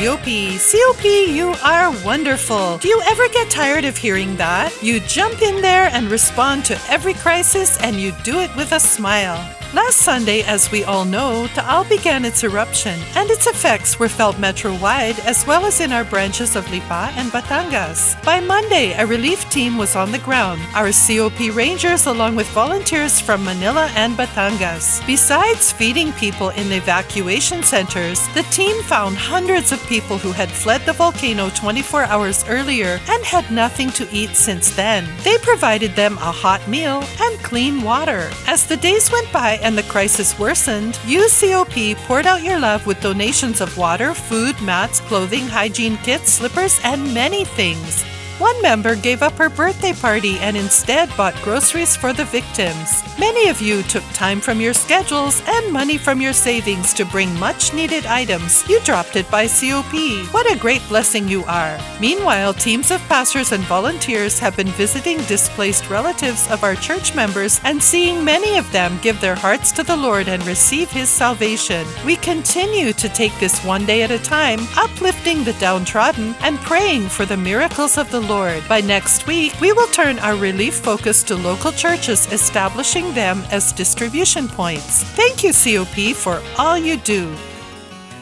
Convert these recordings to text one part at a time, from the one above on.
COP. COP, you are wonderful. Do you ever get tired of hearing that? You jump in there and respond to every crisis, and you do it with a smile. Last Sunday, as we all know, Taal began its eruption, and its effects were felt metro-wide as well as in our branches of Lipa and Batangas. By Monday, a relief team was on the ground, our COP Rangers along with volunteers from Manila and Batangas. Besides feeding people in the evacuation centers, the team found hundreds of people who had fled the volcano 24 hours earlier and had nothing to eat since then. They provided them a hot meal and clean water. As the days went by and the crisis worsened, you COP poured out your love with donations of water, food, mats, clothing, hygiene kits, slippers, and many things. One member gave up her birthday party and instead bought groceries for the victims. Many of you took time from your schedules and money from your savings to bring much-needed items. You dropped it by COP. What a great blessing you are. Meanwhile, teams of pastors and volunteers have been visiting displaced relatives of our church members and seeing many of them give their hearts to the Lord and receive His salvation. We continue to take this one day at a time, uplifting the downtrodden and praying for the miracles of the Lord. By next week, we will turn our relief focus to local churches, establishing them as distribution points. Thank you, COP, for all you do.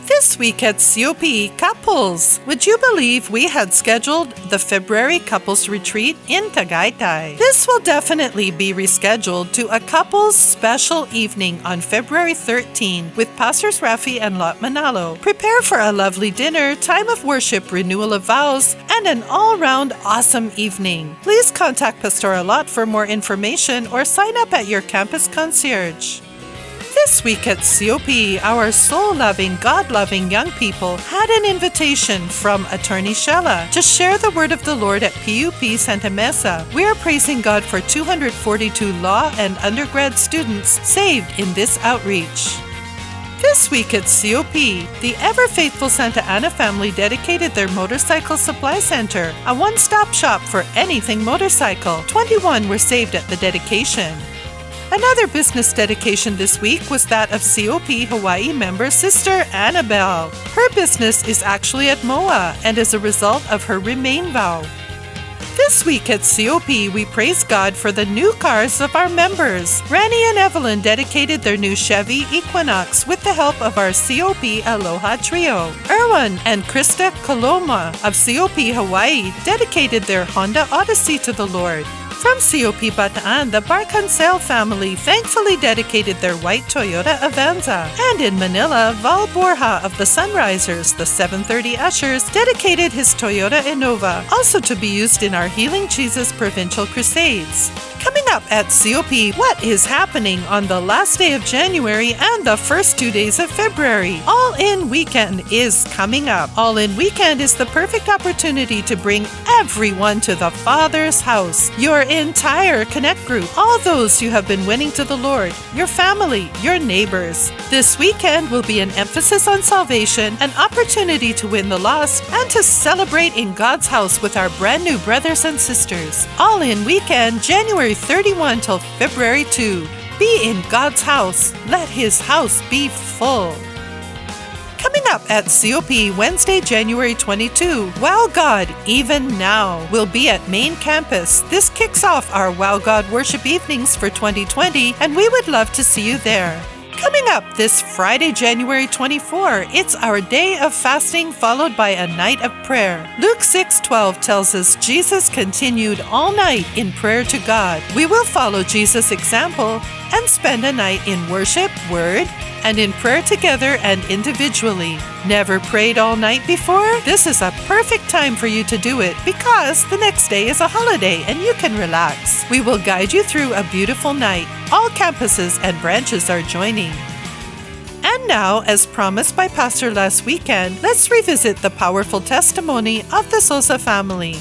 This week at COP Couples, would you believe we had scheduled the February Couples Retreat in Tagaytay? This will definitely be rescheduled to a couples special evening on February 13 with Pastors Rafi and Lot Manalo. Prepare for a lovely dinner, time of worship, renewal of vows, and an all-round awesome evening. Please contact Pastor Lot for more information or sign up at your campus concierge. This week at COP, our soul-loving, God-loving young people had an invitation from Attorney Shella to share the word of the Lord at PUP Santa Mesa. We are praising God for 242 law and undergrad students saved in this outreach. This week at COP, the ever-faithful Santa Ana family dedicated their motorcycle supply center, a one-stop shop for anything motorcycle. 21 were saved at the dedication. Another business dedication this week was that of COP Hawaii member Sister Annabelle. Her business is actually at MOA and is a result of her Remain vow. This week at COP, we praise God for the new cars of our members. Ranny and Evelyn dedicated their new Chevy Equinox with the help of our COP Aloha Trio. Erwin and Krista Coloma of COP Hawaii dedicated their Honda Odyssey to the Lord. From COP Bataan, the Barcancel family thankfully dedicated their white Toyota Avanza. And in Manila, Val Borja of the Sunrisers, the 730 Ushers, dedicated his Toyota Innova, also to be used in our Healing Jesus Provincial Crusades. Coming up at COP, what is happening on the last day of January and the first 2 days of February? All In Weekend is coming up. All In Weekend is the perfect opportunity to bring everyone to the Father's house. Your entire Connect group, all those you have been winning to the Lord, your family, your neighbors. This weekend will be an emphasis on salvation, an opportunity to win the lost, and to celebrate in God's house with our brand new brothers and sisters. All In Weekend, January 31 till February 2. Be in God's house. Let His house be full. Coming up at COP Wednesday, January 22, Wow God, Even Now, will be at Main Campus. This kicks off our Wow God Worship Evenings for 2020, and we would love to see you there. Coming up this Friday, January 24, it's our day of fasting followed by a night of prayer. Luke 6:12 tells us Jesus continued all night in prayer to God. We will follow Jesus' example and spend a night in worship, word, and in prayer together and individually. Never prayed all night before? This is a perfect time for you to do it because the next day is a holiday and you can relax. We will guide you through a beautiful night. All campuses and branches are joining. And now, as promised by Pastor last weekend, let's revisit the powerful testimony of the Sosa family.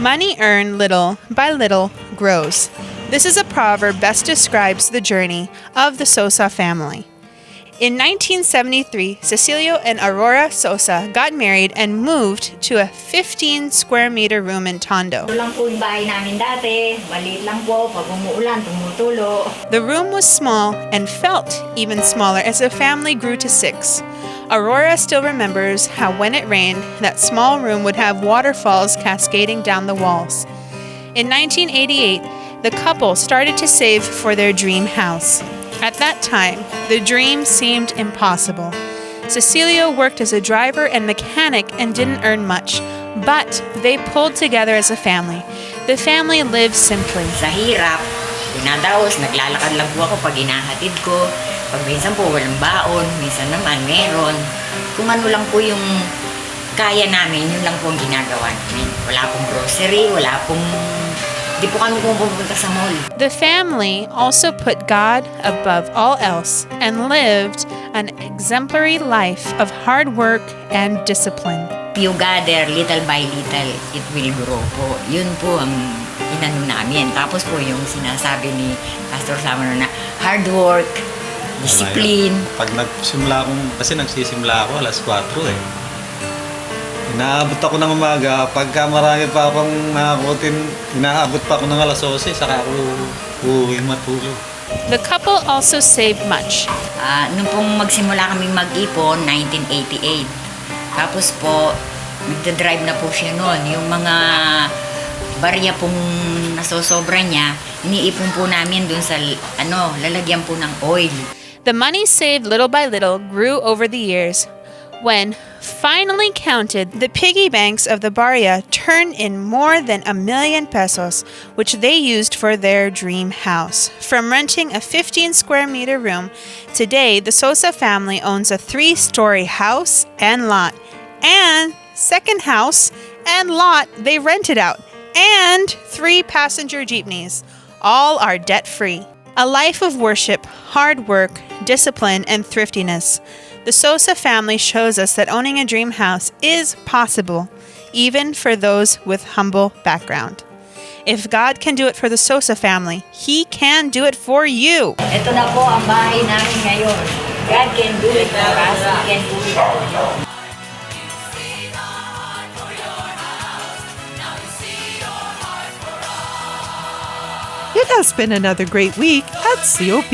Money earned little by little grows. This is a proverb best describes the journey of the Sosa family. In 1973, Cecilio and Aurora Sosa got married and moved to a 15-square-meter room in Tondo. Ito lang po yung bahay namin dati. Maliit lang po. Pag umuulan, tumutulo. The room was small and felt even smaller as the family grew to 6. Aurora still remembers how when it rained, that small room would have waterfalls cascading down the walls. In 1988, the couple started to save for their dream house. At that time, the dream seemed impossible. Cecilio worked as a driver and mechanic and didn't earn much, but they pulled together as a family. The family lived simply. Sa hirap, dinadaos, naglalakad lang po ako pag hinahatid ko. Pag minsan po walang baon, minsan naman meron. Kung ano lang po yung kaya namin, yun lang po ang ginagawa namin. Wala pong grocery, wala pong... Di po kami pupunta sa mall. The family also put God above all else and lived an exemplary life of hard work and discipline. You gather little by little, it will grow po. Yun po ang inano namin. Tapos po yung sinasabi ni Pastor Samano na hard work, discipline. Pag nagsimula akong, kasi nagsisimula ako alas 4 eh. Inaabot ako ng umaga, pagka marami pa akong nakakutin, inaabot pa ako ng alas 12, saka ako uuwing matulog. The couple also saved much. Nung pong magsimula kami mag-ipon, 1988. Tapos po, nagda-drive na po siya noon. Yung mga barya pong nasosobra niya, iniipon po namin dun sa, lalagyan po ng oil. The money saved little by little grew over the years. When finally counted, the piggy banks of the barrio turned in more than 1 million pesos, which they used for their dream house. From renting a 15-square-meter room, today the Sosa family owns a 3-story house and lot, and second house and lot they rented out, and 3 passenger jeepneys. All are debt-free. A life of worship, hard work, discipline, and thriftiness. The Sosa family shows us that owning a dream house is possible, even for those with humble background. If God can do it for the Sosa family, He can do it for you. Ito na po ang bahay namin ngayon. God can do it for us. He can do it for you. It has been another great week at COP.